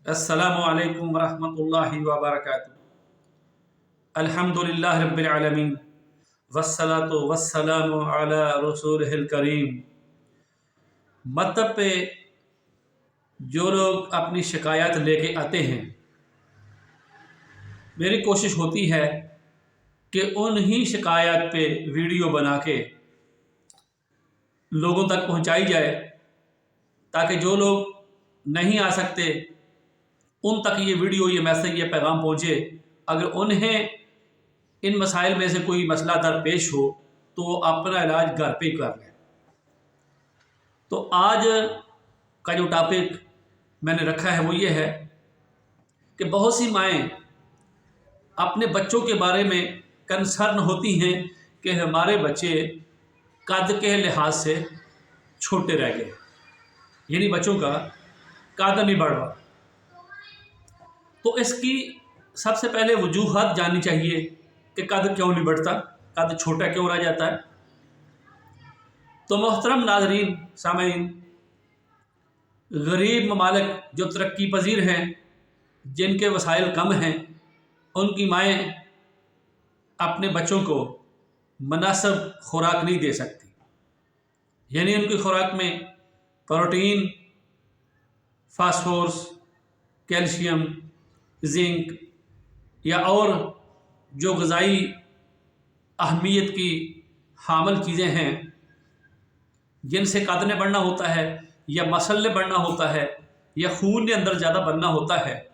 अस्सलामु अलैकुम वरहमतुल्लाहि वबरकातुहू। अल्हम्दुलिल्लाहि रब्बिल आलमीन वस्सलातु वस्सलामु अला रसूलिहिल करीम। मतलब पे जो लोग अपनी शिकायत लेके आते हैं, मेरी कोशिश होती है कि उन्हीं शिकायत पे वीडियो बना के लोगों तक पहुंचाई जाए, ताकि जो लोग नहीं आ सकते उन तक ये वीडियो, ये मैसेज, ये पैगाम पहुँचे। अगर उन्हें इन मसाइल में से कोई मसला दरपेश हो तो वो अपना इलाज घर पे ही कर लें। तो आज का जो टॉपिक मैंने रखा है वो ये है कि बहुत सी माएँ अपने बच्चों के बारे में कंसर्न होती हैं कि हमारे बच्चे कद के लिहाज से छोटे रह गए, यानी बच्चों का कद नहीं बढ़ रहा। तो इसकी सबसे पहले वजूहत जाननी चाहिए कि कद क्यों नहीं बढ़ता, कद छोटा क्यों रह जाता है। तो मोहतरम नाज़रीन, सामीन, गरीब ममालिक जो तरक्की पजीर हैं, जिनके वसाइल कम हैं, उनकी माएँ अपने बच्चों को मुनासिब खुराक नहीं दे सकती। यानी उनकी खुराक में प्रोटीन, फास्फोरस, कैल्शियम, जिंक या और जो ग़िज़ाई अहमियत की हामिल चीज़ें हैं, जिनसे कद ने बढ़ना होता है या मसल ने बढ़ना होता है या खून के अंदर ज़्यादा बनना होता है,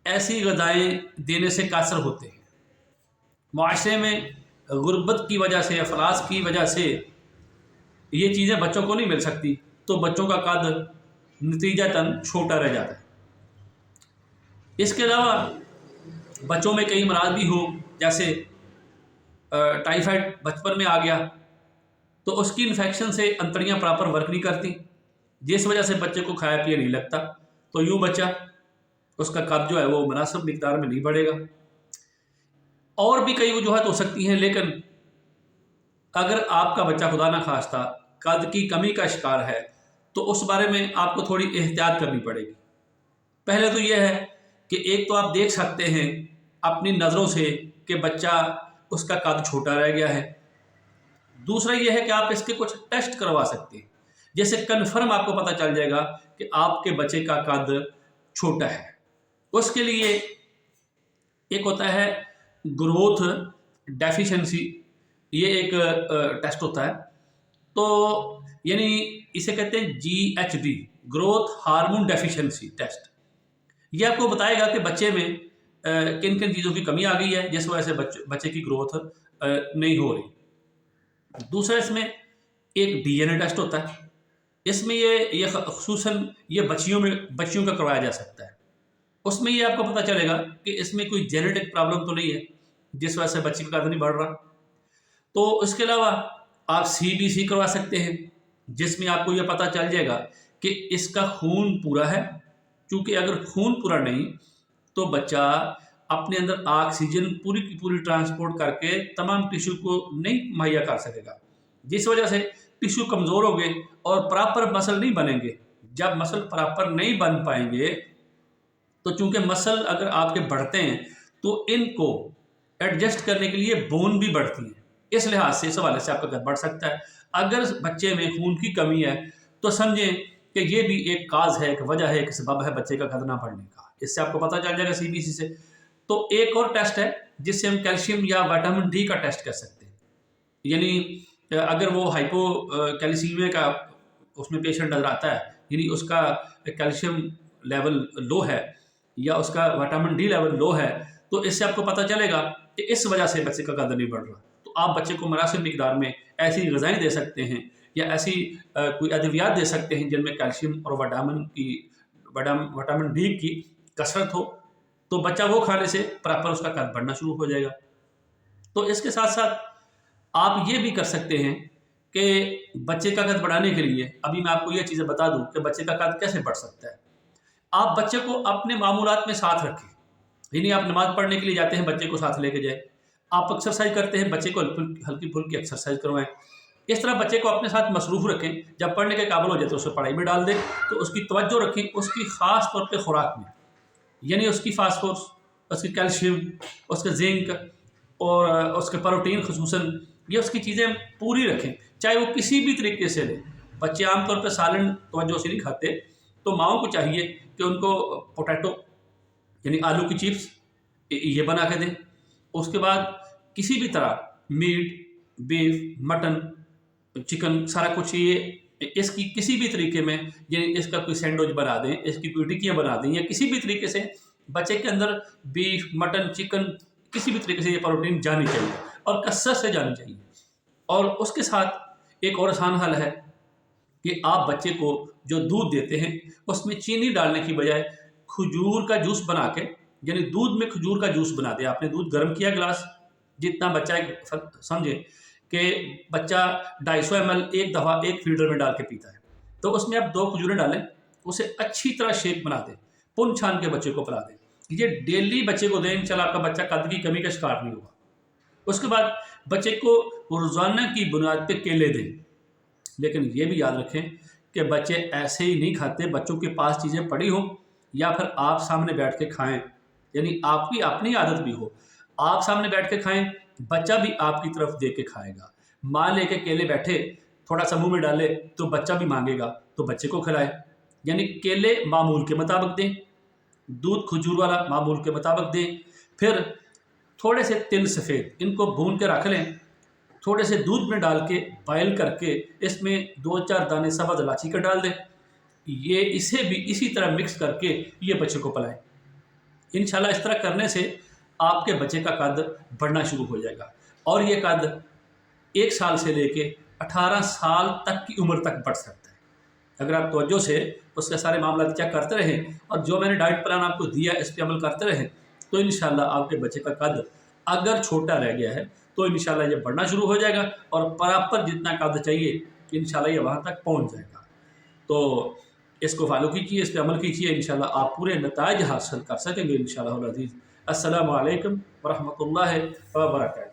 ऐसी ग़िज़ाएँ देने से कासर होते हैं। मुआशरे में गुर्बत की वजह से, अफलास की वजह से ये चीज़ें बच्चों को नहीं मिल सकती, तो बच्चों का कद नतीजतन छोटा रह जाता है। इसके अलावा बच्चों में कई मराज भी हो, जैसे टाइफाइड बचपन में आ गया तो उसकी इन्फेक्शन से अंतड़ियाँ प्रॉपर वर्क नहीं करती, जिस वजह से बच्चे को खाया पिया नहीं लगता, तो यूँ बच्चा, उसका कद जो है वो मुनासिब मिकदार में नहीं बढ़ेगा। और भी कई वजूहत हो सकती हैं, लेकिन अगर आपका बच्चा खुदा ना खास्ता कद की कमी का शिकार है तो उस बारे में आपको थोड़ी एहतियात करनी पड़ेगी। पहले तो यह है कि एक तो आप देख सकते हैं अपनी नज़रों से कि बच्चा, उसका कद छोटा रह गया है। दूसरा यह है कि आप इसके कुछ टेस्ट करवा सकते हैं, जैसे कन्फर्म आपको पता चल जाएगा कि आपके बच्चे का कद छोटा है। उसके लिए एक होता है ग्रोथ डेफिशिएंसी, ये एक टेस्ट होता है। तो यानी इसे कहते हैं GHD, growth hormone deficiency test. ये आपको बताएगा कि बच्चे में किन किन चीज़ों की कमी आ गई है, जिस वजह से बच्चे की ग्रोथ नहीं हो रही। दूसरा इसमें एक DNA टेस्ट होता है। इसमें ये ख़ुसूसन ये बच्चियों का करवाया जा सकता है। उसमें ये आपको पता चलेगा कि इसमें कोई जेनेटिक प्रॉब्लम तो नहीं है जिस वजह से बच्चे का कद नहीं बढ़ रहा। तो इसके अलावा आप CBC करवा सकते हैं, जिसमें आपको ये पता चल जाएगा कि इसका खून पूरा है, क्योंकि अगर खून पूरा नहीं तो बच्चा अपने अंदर ऑक्सीजन पूरी की पूरी ट्रांसपोर्ट करके तमाम टिश्यू को नहीं मुहैया कर सकेगा, जिस वजह से टिश्यू कमज़ोर हो गए और प्रॉपर मसल नहीं बनेंगे। जब मसल प्रॉपर नहीं बन पाएंगे तो चूँकि मसल अगर आपके बढ़ते हैं तो इनको एडजस्ट करने के लिए बोन भी बढ़ती है, इस लिहाज से इस हवाले से आपका कद बढ़ सकता है। अगर बच्चे में खून की कमी है तो समझें कि ये भी एक काज है, एक वजह है, एक सबब है बच्चे का कद ना बढ़ने का। इससे आपको पता चल जाएगा CBC से। तो एक और टेस्ट है जिससे हम कैल्शियम या विटामिन D का टेस्ट कर सकते हैं। यानी अगर वो हाइपो कैल्सीमिया का उसमें पेशेंट नजर आता है, यानी उसका कैल्शियम लेवल लो है या उसका विटामिन D लेवल लो है, तो इससे आपको पता चलेगा कि इस वजह से बच्चे का कद नहीं बढ़ रहा। तो आप बच्चे को मुनासिब मिकदार में ऐसी ग़िज़ाएँ दे सकते हैं या ऐसी कोई अद्वियात दे सकते हैं जिनमें कैल्शियम और विटामिन D की कसरत हो, तो बच्चा वो खाने से प्रॉपर उसका कद बढ़ना शुरू हो जाएगा। तो इसके साथ साथ आप ये भी कर सकते हैं कि बच्चे का कद बढ़ाने के लिए, अभी मैं आपको ये चीज़ें बता दूं कि बच्चे का कद कैसे बढ़ सकता है। आप बच्चे को अपने मामूलात में साथ रखें, यानी आप नमाज़ पढ़ने के लिए जाते हैं, बच्चे को साथ लेके जाए। आप एक्सरसाइज करते हैं, बच्चे को हल्की फुल्की एक्सरसाइज करवाएं। इस तरह बच्चे को अपने साथ मसरूफ़ रखें। जब पढ़ने के काबिल हो जाए तो उसे पढ़ाई में डाल दें, तो उसकी तवज्जो रखें उसकी ख़ास तौर पे खुराक में, यानी उसकी फास्फोरस, उसकी कैल्शियम, उसके जिंक और उसके प्रोटीन खसूसन, ये उसकी चीज़ें पूरी रखें, चाहे वो किसी भी तरीके से लें। बच्चे आमतौर पर सालन तवज्जो से नहीं खाते, तो माओं को चाहिए कि उनको पोटैटो यानी आलू की चिप्स ये बना के दें। उसके बाद किसी भी तरह मीट, बीफ, मटन, चिकन, सारा कुछ ये इसकी किसी भी तरीके में, यानी इसका कोई सैंडविच बना दें, इसकी कोई टिक्कियाँ बना दें, या किसी भी तरीके से बच्चे के अंदर बीफ, मटन, चिकन, किसी भी तरीके से ये प्रोटीन जानी चाहिए और कसरत से जानी चाहिए। और उसके साथ एक और आसान हल है कि आप बच्चे को जो दूध देते हैं उसमें चीनी डालने की बजाय खजूर का जूस बना के, यानी दूध में खजूर का जूस बना दें। आपने दूध गर्म किया गिलास, जितना बच्चा समझे कि बच्चा 250 ml एक दफ़ा एक फीडर में डाल के पीता है, तो उसमें आप 2 खजूरें डालें, उसे अच्छी तरह शेक बना दें, पुन छान के बच्चे को पिला दें। ये डेली बच्चे को दें, इंशाल्लाह आपका बच्चा कद की कमी का शिकार नहीं होगा। उसके बाद बच्चे को रोज़ाना की बुनियाद पे केले दें, लेकिन ये भी याद रखें कि बच्चे ऐसे ही नहीं खाते, बच्चों के पास चीज़ें पड़ी हों या फिर आप सामने बैठ के खाएं, यानी आपकी अपनी आदत भी हो, आप सामने बैठ के खाएं, बच्चा भी आपकी तरफ दे के खाएगा। माँ लेके केले बैठे, थोड़ा सा मुंह में डाले तो बच्चा भी मांगेगा, तो बच्चे को खिलाए। यानी केले मामूल के मुताबिक दें, दूध खजूर वाला मामूल के मुताबिक दें, फिर थोड़े से तिल सफ़ेद इनको भून के रख लें, थोड़े से दूध में डाल के बॉयल करके इसमें 2-4 दाने सब्ज़ इलायची का डाल दें। ये इसे भी इसी तरह मिक्स करके ये बच्चे को पिलाएं। इंशाल्लाह इस तरह करने से आपके बच्चे का कद बढ़ना शुरू हो जाएगा और ये कद 1 साल से लेके 18 साल तक की उम्र तक बढ़ सकता है। अगर आप तवज्जो से उसके सारे मामला चेक करते रहें और जो मैंने डाइट प्लान आपको दिया इस पर अमल करते रहें, तो इंशाल्लाह आपके बच्चे का कद अगर छोटा रह गया है तो इंशाल्लाह ये बढ़ना शुरू हो जाएगा और बराबर जितना कद चाहिए इंशाल्लाह ये वहाँ तक पहुँच जाएगा। तो इसको फॉलो कीजिए, इस पर अमल कीजिए, इंशाल्लाह आप पूरे नताइज हासिल कर सकेंगे इंशाल्लाह अज़ीज़। अस्सलामु अलैकुम व रहमतुल्लाहि व बरकातहू।